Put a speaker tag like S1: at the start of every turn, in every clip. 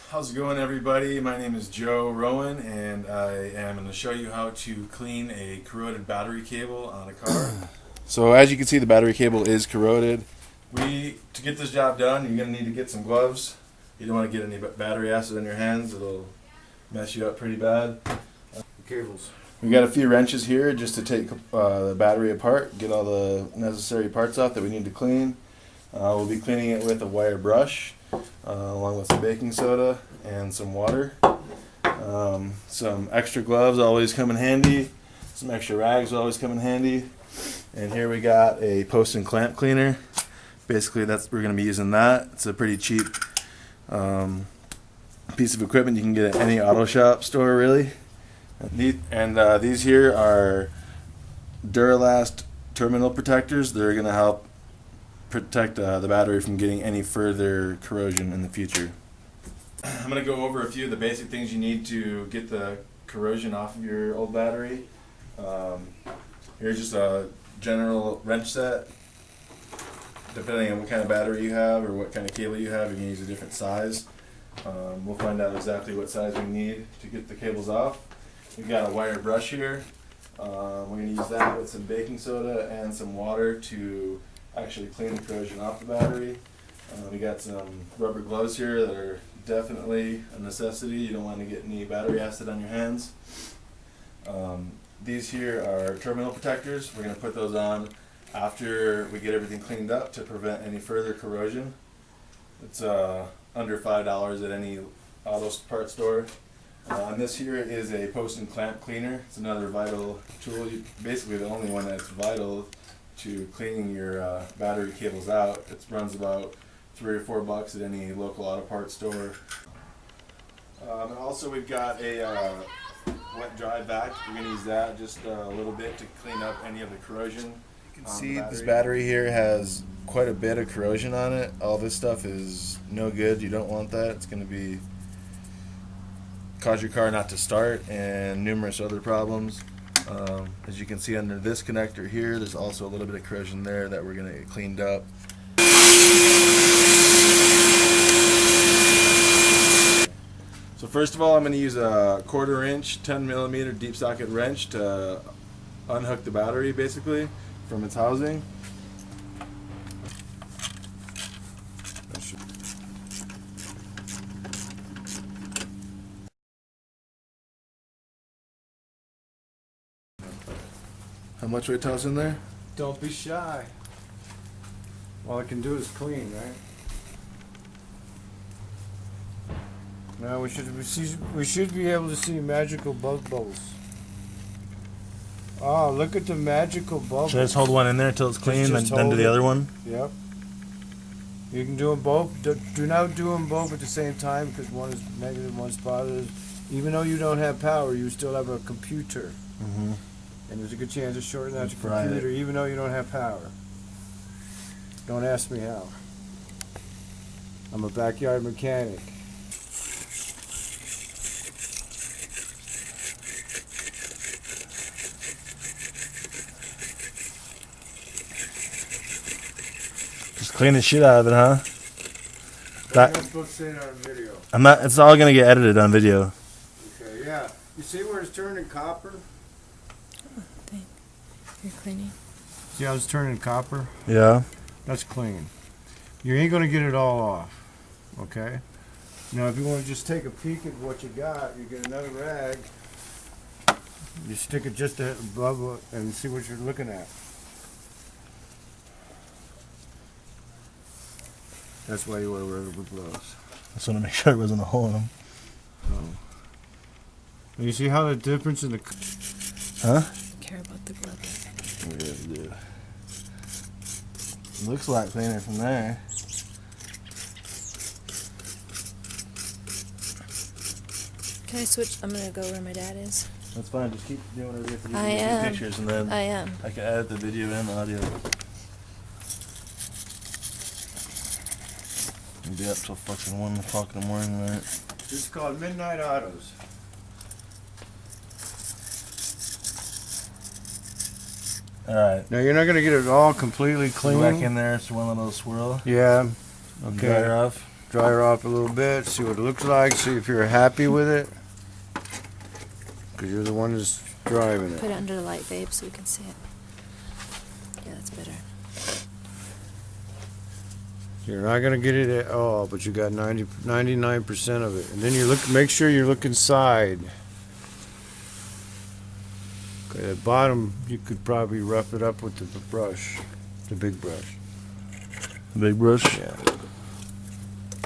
S1: How's it going, everybody? My name is Rowan, and I am going to show you how to clean a corroded battery cable on a car. So as you can see, the battery cable is corroded. To get this job done, you're going to need to get some gloves. You don't want to get any battery acid on your hands. It'll mess you up pretty bad.
S2: Cables.
S1: We've got a few wrenches here just to take the battery apart, get all the necessary parts off that we need to clean. We'll be cleaning it with a wire brush, along with some baking soda and some water. Some extra gloves always come in handy. Some extra rags always come in handy. And here we got a post and clamp cleaner. Basically, we're going to be using that. It's a pretty cheap piece of equipment you can get at any auto shop store, really. These here are Duralast terminal protectors. They're going to help protect the battery from getting any further corrosion in the future. I'm going to go over a few of the basic things you need to get the corrosion off of your old battery. Here's just a general wrench set. Depending on what kind of battery you have or what kind of cable you have, you can use a different size. We'll find out exactly what size we need to get the cables off. We've got a wire brush here. We're going to use that with some baking soda and some water to actually clean the corrosion off the battery. We got some rubber gloves here that are definitely a necessity. You don't want to get any battery acid on your hands. These here are terminal protectors. We're going to put those on after we get everything cleaned up to prevent any further corrosion. It's under $5 at any auto parts store. And this here is a post and clamp cleaner. It's another vital tool, basically the only one that's vital to cleaning your battery cables out. It runs about $3 or $4 at any local auto parts store. And also we've got a wet dry vac. We're going to use that just a little bit to clean up any of the corrosion. You can see this battery here has quite a bit of corrosion on it. All this stuff is no good. You don't want that. It's going to cause your car not to start and numerous other problems. As you can see under this connector here, there's also a little bit of corrosion there that we're going to get cleaned up. So first of all, I'm going to use a 1/4 inch 10mm deep socket wrench to unhook the battery basically from its housing. How much weight toss in there?
S2: Don't be shy. All I can do is clean, right? Now we should be able to see magical bubbles. Oh, look at the magical bubbles.
S1: Should I just hold one in there until it's clean,
S2: Just
S1: then do the other one?
S2: Yep. You can do them both. Do not do them both at the same time because one is negative, one's positive. Even though you don't have power, you still have a computer.
S1: Mm-hmm.
S2: And there's a good chance of shorting out your computer even though you don't have power. Don't ask me how. I'm a backyard mechanic.
S1: Just clean the shit out of it, huh?
S2: I'm not supposed to say that on video.
S1: I'm not. It's all gonna get edited on video.
S2: Okay, yeah. You see where it's turning copper?
S3: You're cleaning.
S2: See how it's turning copper?
S1: Yeah.
S2: That's clean. You ain't gonna get it all off, okay? Now, if you want to just take a peek at what you got, you get another rag. You stick it just above it and see what you're looking at. That's why you wear rubber gloves.
S1: I just want to make sure there wasn't a hole in them.
S2: And you see how the difference in the...
S1: Huh?
S3: Care about the gloves.
S1: Yeah, dude. Looks like cleaner from there.
S3: Can I switch? I'm gonna go where my dad is.
S1: That's fine. Just keep doing whatever you have to do.
S3: I am.
S1: Pictures and then
S3: I am.
S1: I can edit the video and the audio. I'll be up till fucking 1 o'clock in the morning tonight.
S2: This is called Midnight Autos.
S1: Alright.
S2: Now you're not gonna get it all completely clean.
S1: Go back in there, so one little swirl.
S2: Yeah.
S1: Okay. Dry her off.
S2: dry her off a little bit, see what it looks like, see if you're happy with it. Because you're the one that's driving
S3: Put
S2: it.
S3: it under the light, babe, so we can see it. Yeah, that's better.
S2: You're not gonna get it at all, but you got 99% of it. And then make sure you look inside. Okay, at bottom, you could probably rough it up with the brush, the big brush.
S1: Big brush.
S2: Yeah.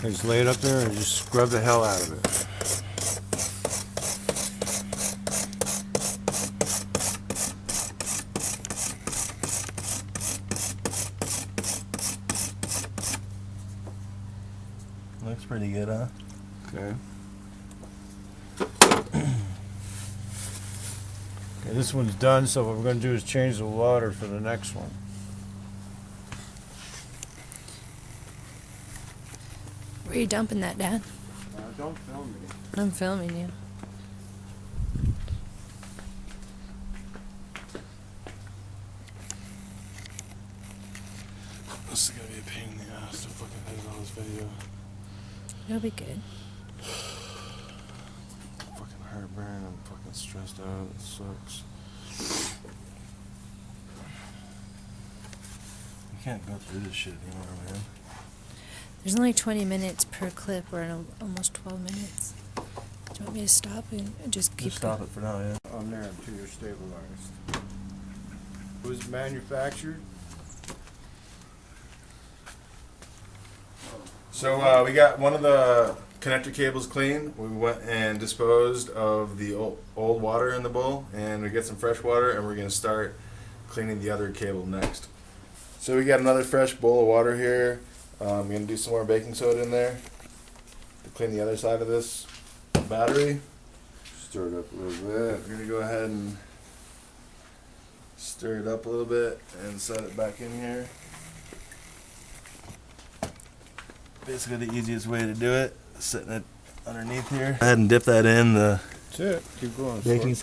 S2: Just lay it up there and just scrub the hell out of it.
S1: Looks pretty good, huh?
S2: Okay. Okay, this one's done, so what we're gonna do is change the water for the next one.
S3: Where are you dumping that, Dad?
S2: Don't film me.
S3: I'm filming you.
S1: This is gonna be a pain in the ass to fucking edit all this video.
S3: It'll be good.
S1: Fucking heartburn, I'm fucking stressed out, it sucks. You can't go through this shit anymore, man.
S3: There's only 20 minutes per clip. We're in almost 12 minutes. Do you want me to stop and just keep
S1: Just stop
S3: going?
S1: it for now, yeah.
S2: On there until you're stabilized. It was manufactured.
S1: So we got one of the connector cables clean. We went and disposed of the old water in the bowl, and we get some fresh water, and we're gonna start cleaning the other cable next. So we got another fresh bowl of water here. I'm gonna do some more baking soda in there to clean the other side of this battery.
S2: Stir it up a little
S1: We're
S2: bit.
S1: gonna go ahead and stir it up a little bit and set it back in here. Basically the easiest way to do it, setting it underneath here. Go ahead and dip that in the
S2: That's it. Keep going.
S1: baking.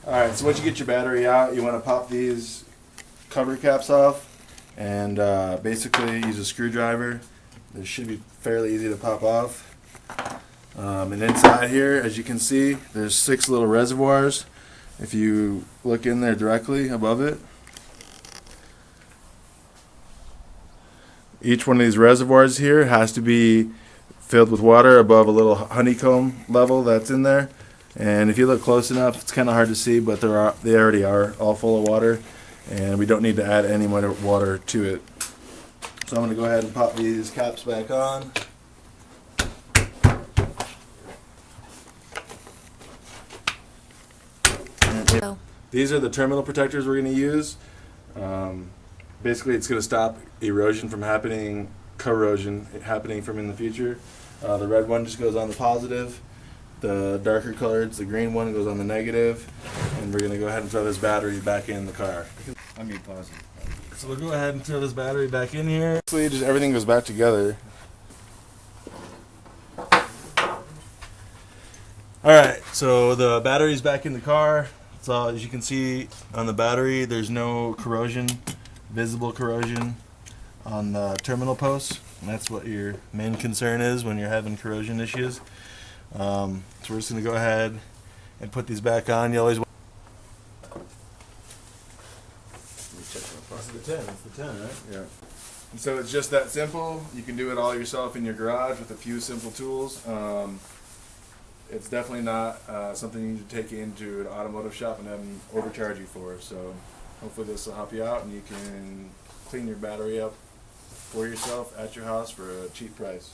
S1: Alright, so once you get your battery out, you want to pop these cover caps off and basically use a screwdriver. This should be fairly easy to pop off. And inside here, as you can see, there's 6 little reservoirs. If you look in there directly above it, each one of these reservoirs here has to be filled with water above a little honeycomb level that's in there. And if you look close enough, it's kind of hard to see, but they already are all full of water, and we don't need to add any more water to it. So I'm going to go ahead and pop these caps back on.
S3: Oh,
S1: These are the terminal protectors we're going to use. Basically, it's going to stop erosion from happening, corrosion happening from in the future. The red one just goes on the positive. The darker colored, the green one, goes on the negative. And we're going to go ahead and throw this battery back in the car.
S2: I mean positive.
S1: So we'll go ahead and throw this battery back in here. Basically, just everything goes back together. Alright, so the battery's back in the car. So as you can see on the battery, there's no corrosion, visible corrosion on the terminal posts. And that's what your main concern is when you're having corrosion issues. So we're just going to go ahead and put these back on. You always It's the 10. It's the 10, right?
S2: Yeah.
S1: And so it's just that simple. You can do it all yourself in your garage with a few simple tools. It's definitely not something you need to take into an automotive shop and have them overcharge you for. So hopefully this will help you out and you can clean your battery up for yourself at your house for a cheap price.